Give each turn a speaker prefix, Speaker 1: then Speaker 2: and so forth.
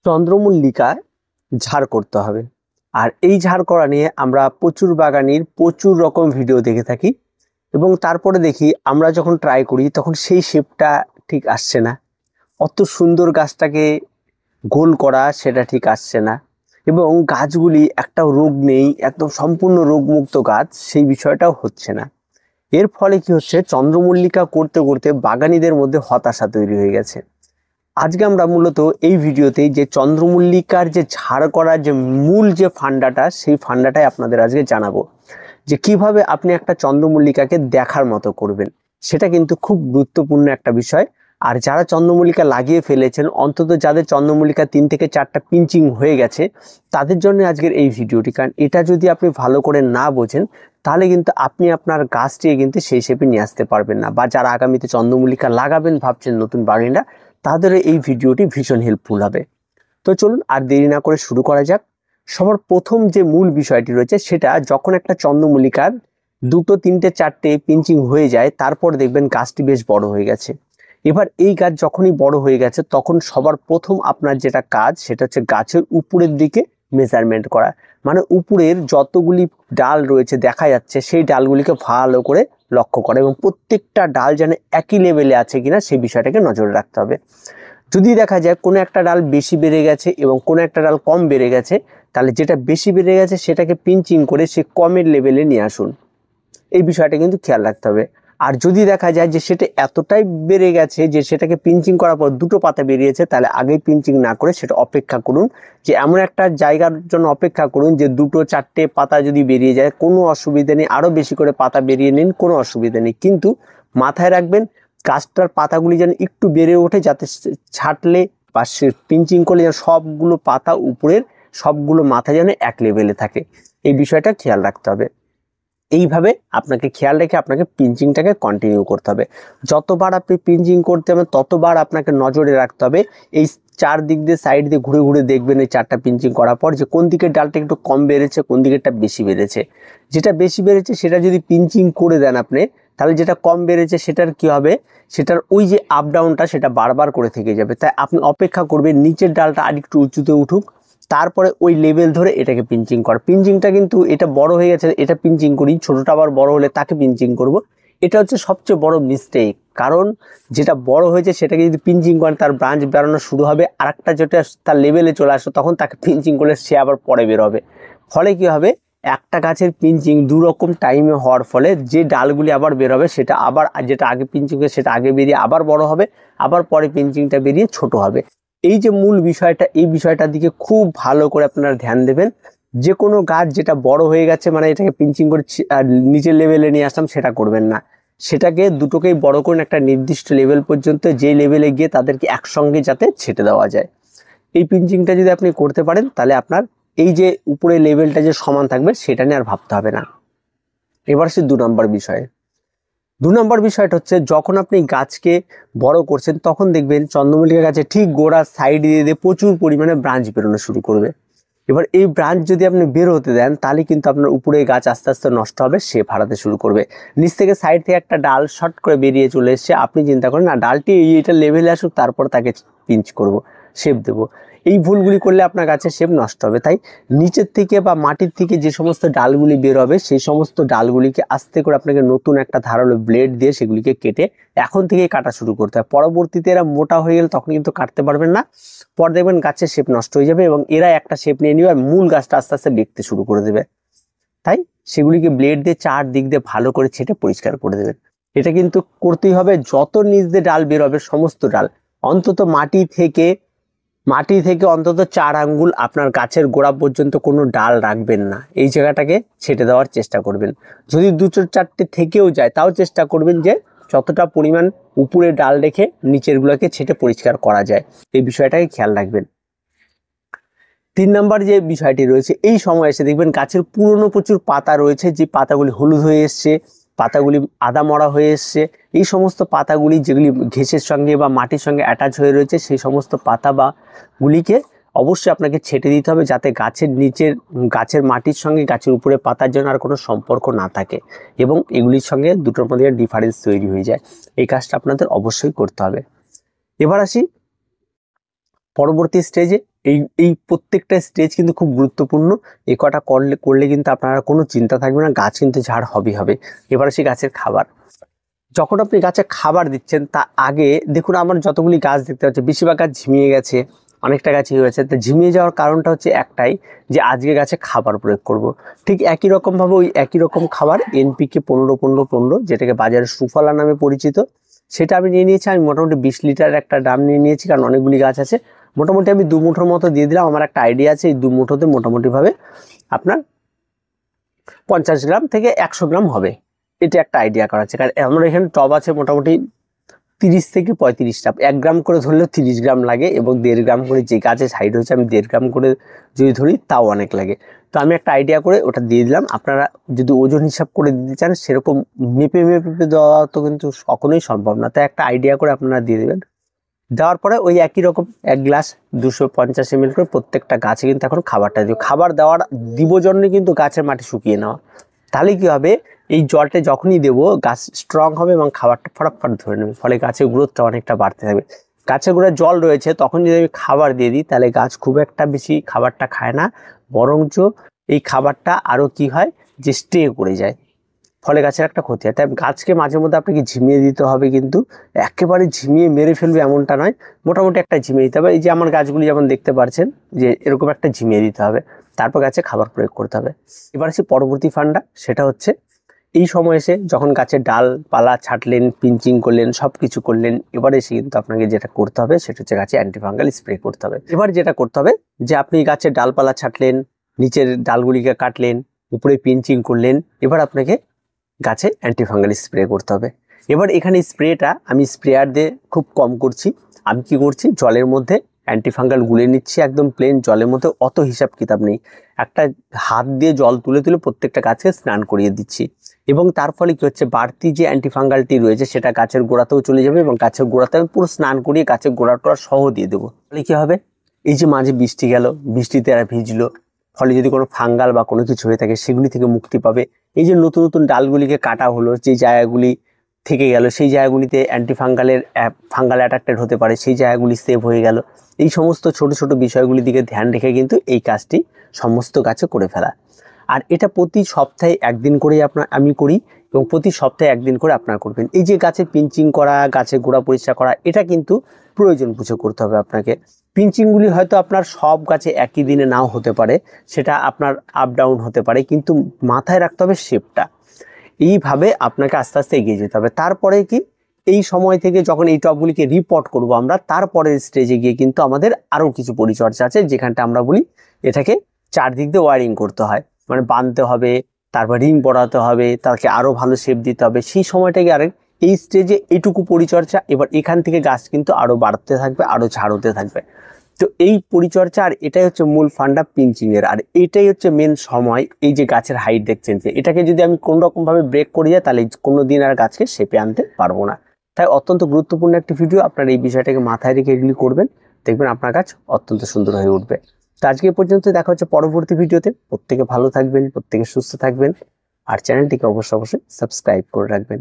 Speaker 1: চন্দ্রমল্লিকা ঝাড় করতে হবে। আর এই ঝাড় করা নিয়ে আমরা প্রচুর বাগানির প্রচুর রকম ভিডিও দেখে থাকি এবং তারপরে দেখি আমরা যখন ট্রাই করি তখন সেই শেপটা ঠিক আসছে না, অত সুন্দর গাছটাকে গোল করা সেটা ঠিক আসছে না এবং গাছগুলি একটাও রোগ নেই, একদম সম্পূর্ণ রোগমুক্ত গাছ সেই বিষয়টাও হচ্ছে না। এর ফলে কি হচ্ছে, চন্দ্রমল্লিকা করতে করতে বাগানীদের মধ্যে হতাশা তৈরি হয়ে গেছে। আজকে আমরা মূলত এই ভিডিওতে যে চন্দ্রমল্লিকার যে ঝাড় করার যে মূল যে ফান্ডাটা, সেই ফান্ডাটাই আপনাদের আজকে জানাবো যে কিভাবে আপনি একটা চন্দ্রমল্লিকাকে দেখার মতো করবেন। সেটা কিন্তু খুব গুরুত্বপূর্ণ একটা বিষয়। আর যারা চন্দ্রমল্লিকা লাগিয়ে ফেলেছেন, অন্তত যাদের চন্দ্রমল্লিকা 3 থেকে 4টা পিঞ্চিং হয়ে গেছে, তাদের জন্য আজকের এই ভিডিওটি। কারণ এটা যদি আপনি ভালো করে না বোঝেন তাহলে কিন্তু আপনি আপনার গাছটিকে কিন্তু সেই শেপে নিয়ে আসতে পারবেন না। বা যারা আগামীতে চন্দ্রমল্লিকা লাগাবেন ভাবছেন নতুন বাগানিরা, তাদের এই ভিডিওটি ভীষণ হেল্পফুল হবে। তো চলুন আর দেরি না করে শুরু করা যাক। সবার প্রথম যে মূল বিষয়টি রয়েছে সেটা, যখন একটা চন্দ্রমল্লিকার 2, 3, 4টে পিঞ্চিং হয়ে যায় তারপর দেখবেন গাছটি বেশ বড় হয়ে গেছে। এবার এই গাছ যখনই বড় হয়ে গেছে তখন সবার প্রথম আপনার যেটা কাজ সেটা হচ্ছে গাছের উপরের দিকে মেজারমেন্ট করা। মানে উপরের যতগুলি ডাল রয়েছে দেখা যাচ্ছে সেই ডালগুলিকে ভালো করে লক্ষ্য করা এবং প্রত্যেকটা ডাল যেন একই লেভেলে আছে কিনা সেই বিষয়টাকে নজরে রাখতে হবে। যদি দেখা যায় কোনো একটা ডাল বেশি বেড়ে গেছে এবং কোনো একটা ডাল কম বেড়ে গেছে, তাহলে যেটা বেশি বেড়ে গেছে সেটাকে পিঞ্চিং করে সে কমের লেভেলে নিয়ে আসুন। এই বিষয়টা কিন্তু খেয়াল রাখতে হবে। আর যদি দেখা যায় যে সেটা এতটাই বেড়ে গেছে যে সেটাকে পিঞ্চিং করার পর 2টো পাতা বেরিয়েছে, তাহলে আগেই পিঞ্চিং না করে সেটা অপেক্ষা করুন। যে এমন একটা জায়গার জন্য অপেক্ষা করুন যে 2, 4টে পাতা যদি বেরিয়ে যায় কোনো অসুবিধা নেই, আরও বেশি করে পাতা বেরিয়ে নিন, কোনো অসুবিধা নেই। কিন্তু মাথায় রাখবেন গাছটার পাতাগুলি যেন একটু বেড়ে ওঠে, যাতে ছাটলে বা পিঞ্চিং করলে যেন সবগুলো পাতা উপরের সবগুলো মাথা যেন এক লেভেলে থাকে। এই বিষয়টা খেয়াল রাখতে হবে। এইভাবে আপনাকে খেয়াল রেখে আপনাকে পিঞ্চিংটাকে কন্টিনিউ করতে হবে। যতবার আপনি পিঞ্চিং করতে হবে ততবার আপনাকে নজরে রাখতে হবে। এই 4 দিক দিয়ে সাইড দিয়ে ঘুরে ঘুরে দেখবেন এই 4টা পিঞ্চিং করার পর যে কোন দিকের ডালটা একটু কম বেড়েছে, কোন দিকেরটা বেশি বেড়েছে। যেটা বেশি বেড়েছে সেটা যদি পিঞ্চিং করে দেন আপনি, তাহলে যেটা কম বেড়েছে সেটার কি হবে, সেটার ওই যে আপ ডাউনটা সেটা বারবার করে থেকে যাবে। তাই আপনি অপেক্ষা করবেন নিচের ডালটা আরেকটু উঁচুতে উঠুক, তারপরে ওই লেভেল ধরে এটাকে পিঞ্চিং কর। পিঞ্চিংটা কিন্তু এটা বড় হয়ে গেছে এটা পিঞ্চিং করি, ছোটটা আবার বড় হলে তাকে পিঞ্চিং করব, এটা হচ্ছে সবচেয়ে বড় মিস্টেক। কারণ যেটা বড় হয়েছে সেটাকে যদি পিঞ্চিং করেন তার ব্রাঞ্চ বেরোনো শুরু হবে, আর একটা যেটা তার লেভেলে চলে আসবে তখন তাকে পিঞ্চিং করলে সে আবার পরে বেরোবে। ফলে কি হবে, একটা গাছের পিঞ্চিং 2 রকম টাইমে হওয়ার ফলে যে ডালগুলি আবার বেরোবে সেটা আবার যেটা আগে পিঞ্চিং করে সেটা আগে বেরিয়ে আবার বড় হবে, আবার পরে পিঞ্চিংটা বেরিয়ে ছোট হবে। এই যে মূল বিষয়টা, এই বিষয়টার দিকে খুব ভালো করে আপনারা ধ্যান দেবেন। যে কোনো গাছ যেটা বড় হয়ে গেছে মানে এটাকে পিঞ্চিং করে নিচের লেভেলে নিয়ে আসলাম সেটা করবেন না। সেটাকে দুটোকেই বড় করুন একটা নির্দিষ্ট লেভেল পর্যন্ত, যে লেভেলে গিয়ে তাদেরকে একসঙ্গে যাতে ছেটে দেওয়া যায়। এই পিঞ্চিংটা যদি আপনি করতে পারেন তাহলে আপনার এই যে উপরে লেভেলটা যে সমান থাকবে সেটা নিয়ে আর ভাবতে হবে না। এবার সে 2 নম্বর বিষয়ে। 2 নম্বর বিষয়টা হচ্ছে, যখন আপনি গাছকে বড় করছেন তখন দেখবেন চন্দ্রমল্লিকা গাছে ঠিক গোড়ার সাইড দিয়ে প্রচুর পরিমাণে ব্রাঞ্চ বেরোনো শুরু করবে। এবার এই ব্রাঞ্চ যদি আপনি বের হতে দেন তাহলে কিন্তু আপনার উপরে গাছ আস্তে আস্তে নষ্ট হবে, শেপ হারাতে শুরু করবে। নিচ থেকে সাইড থেকে একটা ডাল শর্ট করে বেরিয়ে চলে এসছে, আপনি চিন্তা করেন না ডালটি এইটা লেভেলে আসুক তারপর তাকে পিঞ্চ করব, শেপ দেব। এই ভুলগুলি করলে আপনার গাছের শেপ নষ্ট হবে। তাই নিচের থেকে বা মাটির থেকে যে সমস্ত ডালগুলি বের হবে সেই সমস্ত ডালগুলিকে আস্তে করে আপনাকে নতুন একটা ধারালো ব্লেড দিয়ে সেগুলিকে কেটে এখন থেকেই কাটা শুরু করতে হয়। পরবর্তীতে এরা মোটা হয়ে গেলে তখন কিন্তু কাটতে পারবেন না, পর দেখবেন গাছের শেপ নষ্ট হয়ে যাবে এবং এরা একটা শেপ নিয়ে নিবে আর মূল গাছটা আস্তে আস্তে দেখতে শুরু করে দেবে। তাই সেগুলিকে ব্লেড দিয়ে 4 দিক দিয়ে ভালো করে ছেটে পরিষ্কার করে দেবেন। এটা কিন্তু করতেই হবে। যত নিচ দিয়ে ডাল বের হবে সমস্ত ডাল অন্তত মাটি থেকে অন্তত 4 আঙ্গুল আপনার গাছের গোড়া পর্যন্ত কোনো ডাল রাখবেন না, এই জায়গাটাকে ছেটে দেওয়ার চেষ্টা করবেন। যদি 2-4টে থেকেও যায় তাও চেষ্টা করবেন যে যতটা পরিমাণ উপরে ডাল রেখে নিচের গুলোকে ছেটে পরিষ্কার করা যায়, এই বিষয়টাকে খেয়াল রাখবেন। 3 নম্বর যে বিষয়টি রয়েছে, এই সময় এসে দেখবেন গাছের পুরনো প্রচুর পাতা রয়েছে, যে পাতাগুলি হলুদ হয়ে এসছে, পাতাগুলি আদা মরা হয়ে এসছে। এই সমস্ত পাতাগুলি যেগুলি ঘেঁষের সঙ্গে বা মাটির সঙ্গে অ্যাটাচ হয়ে রয়েছে সেই সমস্ত পাতা বা গুলিকে অবশ্যই আপনাকে ছেটে দিতে হবে, যাতে গাছের নিচের গাছের মাটির সঙ্গে গাছের উপরে পাতার জন্য আর কোনো সম্পর্ক না থাকে এবং এগুলির সঙ্গে দুটোর মধ্যে ডিফারেন্স তৈরি হয়ে যায়। এই কাজটা আপনাদের অবশ্যই করতে হবে। এবার আসি পরবর্তী স্টেজে এই প্রত্যেকটা স্টেজ কিন্তু খুব গুরুত্বপূর্ণ। এই কটা করলে কিন্তু আপনারা কোনো চিন্তা থাকবে না, গাছ কিন্তু ঝাড় হবে। এবার আসি গাছের খাবার। যখন আপনি গাছে খাবার দিচ্ছেন তা আগে দেখুন, আমার যতগুলি গাছ দেখতে পাচ্ছি বেশিরভাগ গাছ ঝিমিয়ে গেছে, অনেকটা গাছ হয়ে গেছে। তো ঝিমিয়ে যাওয়ার কারণটা হচ্ছে একটাই, যে আজকে গাছে খাবার প্রয়োগ করব। ঠিক একই রকমভাবে ওই একই রকম খাবার NPK 15-15-15, যেটাকে বাজারে সুফলা নামে পরিচিত, সেটা আমি নিয়ে নিয়েছি। আমি মোটামুটি 20 লিটার একটা ড্রাম নিয়ে নিয়েছি, কারণ অনেকগুলি গাছ আছে। মোটামুটি আমি 2 মুঠোর মতো দিয়ে দিলাম। আমার একটা আইডিয়া আছে এই 2 মুঠোতে মোটামুটিভাবে আপনার 50 গ্রাম থেকে 100 গ্রাম হবে, এটা একটা আইডিয়া করা আছে। কারণ আমার এখানে টব আছে মোটামুটি 30 থেকে 35টা, 1 গ্রাম করে ধরলেও 30 গ্রাম লাগে, এবং 1.5 গ্রাম করে যে গাছে সাইড হয়েছে আমি 1.5 গ্রাম করে যদি ধরি তাও অনেক লাগে। তো আমি একটা আইডিয়া করে ওটা দিয়ে দিলাম। আপনারা যদি ওজন হিসাব করে দিতে চান, সেরকম মেপে দেওয়া তো কিন্তু কখনোই সম্ভব না, তাই একটা আইডিয়া করে আপনারা দিয়ে দেবেন। দেওয়ার পরে ওই একই রকম 1 গ্লাস 250 ml করে প্রত্যেকটা গাছে কিন্তু এখন খাবারটা দিব। খাবার দিব জন্য কিন্তু গাছের মাটি শুকিয়ে নেওয়া, তাহলে কি হবে, এই জলটা যখনই দেবো গাছ স্ট্রং হবে এবং খাবারটা ফটাফট ধরে নেবে, ফলে গাছের গ্রোথটা অনেকটা বাড়তে থাকবে। গাছের গোড়ায় জল রয়েছে, তখন যদি আমি খাবার দিয়ে দিই তাহলে গাছ খুব একটা বেশি খাবারটা খায় না, বরঞ্চ এই খাবারটা আরও কি হয় যে স্টে করে যায়, ফলে গাছের একটা ক্ষতি হয়। তাই গাছকে মাঝে মধ্যে আপনাকে ঝিমিয়ে দিতে হবে, কিন্তু একেবারে ঝিমিয়ে মেরে ফেলবে এমনটা নয়, মোটামুটি একটা ঝিমিয়ে দিতে হবে। এই যে আমার গাছগুলি যেমন দেখতে পাচ্ছেন যে এরকম একটা ঝিমিয়ে দিতে হবে, তারপর গাছে খাবার প্রয়োগ করতে হবে। এবার আসি পরবর্তী ফান্ডা, সেটা হচ্ছে এই সময় এসে যখন গাছের ডালপালা ছাঁটলেন, পিঞ্চিং করলেন, সব কিছু করলেন, এবার এসে কিন্তু আপনাকে যেটা করতে হবে সেটা হচ্ছে গাছে অ্যান্টিফাঙ্গাল স্প্রে করতে হবে। এবার যেটা করতে হবে যে আপনি গাছের ডালপালা ছাঁটলেন, নিচের ডালগুলিকে কাটলেন, উপরে পিঞ্চিং করলেন, এবার আপনাকে গাছে অ্যান্টিফাঙ্গাল স্প্রে করতে হবে। এবার এখানে স্প্রেটা আমি স্প্রেয়ার দিয়ে খুব কম করছি। আমি কি করছি, জলের মধ্যে অ্যান্টিফাঙ্গাল গুলে নিচ্ছি, একদম প্লেন জলের মধ্যে, অত হিসাব কিতাব নেই। একটা হাত দিয়ে জল তুলে প্রত্যেকটা গাছকে স্নান করিয়ে দিচ্ছি, এবং তার ফলে কি হচ্ছে, বাড়তি যে অ্যান্টিফাঙ্গালটি রয়েছে সেটা গাছের গোড়াতেও চলে যাবে, এবং গাছের গোড়াতে আমি পুরো স্নান করিয়ে গাছের গোড়াটা সহ দিয়ে দেবো। ফলে কি হবে, এই যে মাঝে বৃষ্টি গেল, বৃষ্টিতে এরা ভিজলো, ফলে যদি কোনো ফাঙ্গাল বা কোনো কিছু হয়ে থাকে সেগুলি থেকে মুক্তি পাবে। এই যে নতুন নতুন ডালগুলিকে কাটা হলো, যে জায়গাগুলি থেকে গেল সেই জায়গাগুলিতে ফাঙ্গাল অ্যাটাকটেড হতে পারে, সেই জায়গাগুলি সেভ হয়ে গেল। এই সমস্ত ছোট ছোট বিষয়গুলির দিকে ধ্যান রেখে কিন্তু এই কাজটি সমস্ত গাছে করে ফেলা। আর এটা প্রতি সপ্তাহে 1 দিন করেই আমি করি, এবং প্রতি সপ্তাহে 1 দিন করে আপনারা করবেন। এই যে গাছে পিঞ্চিং করা, গাছের গোড়া পরিষ্কার করা, এটা কিন্তু প্রয়োজন বুঝে করতে হবে আপনাকে। পিঞ্চিংগুলি হয়তো আপনার সব গাছে একই দিনে নাও হতে পারে, সেটা আপনার আপ ডাউন হতে পারে, কিন্তু মাথায় রাখতে হবে শেপটা। এইভাবে আপনাকে আস্তে আস্তে এগিয়ে যেতে হবে। তারপরে কি, এই সময় থেকে যখন এই টবগুলিকে রিপোর্ট করব আমরা, তারপরের স্টেজে গিয়ে কিন্তু আমাদের আরও কিছু পরিচর্যা আছে, যেখানটা আমরা বলি এটাকে চারদিক দিয়ে ওয়ারিং করতে হয়, মানে বাঁধতে হবে, তারপর রিং পরাতে হবে, তাকে আরও ভালো শেপ দিতে হবে। সেই সময়টাকে এই স্টেজে এইটুকু পরিচর্যা, এবার এখান থেকে গাছ কিন্তু আরও বাড়তে থাকবে, আরও ঝাড় হতে থাকবে। তো এই পরিচর্যা, আর এটাই হচ্ছে মূল ফান্ডা পিঞ্চিংয়ের, আর এটাই হচ্ছে মেন সময়। এই যে গাছের হাইট দেখছেন, যে এটাকে যদি আমি কোনো রকমভাবে ব্রেক করে যাই তাহলে কোনো দিন আর গাছকে শেপে আনতে পারবো না। তাই অত্যন্ত গুরুত্বপূর্ণ একটি ভিডিও, আপনার এই বিষয়টাকে মাথায় রেখে এগুলি করবেন, দেখবেন আপনার গাছ অত্যন্ত সুন্দর হয়ে উঠবে। তো আজকে পর্যন্ত, দেখা হচ্ছে পরবর্তী ভিডিওতে। প্রত্যেকে ভালো থাকবেন, প্রত্যেকে সুস্থ থাকবেন, আর চ্যানেলটিকে অবশ্যই সাবস্ক্রাইব করে রাখবেন।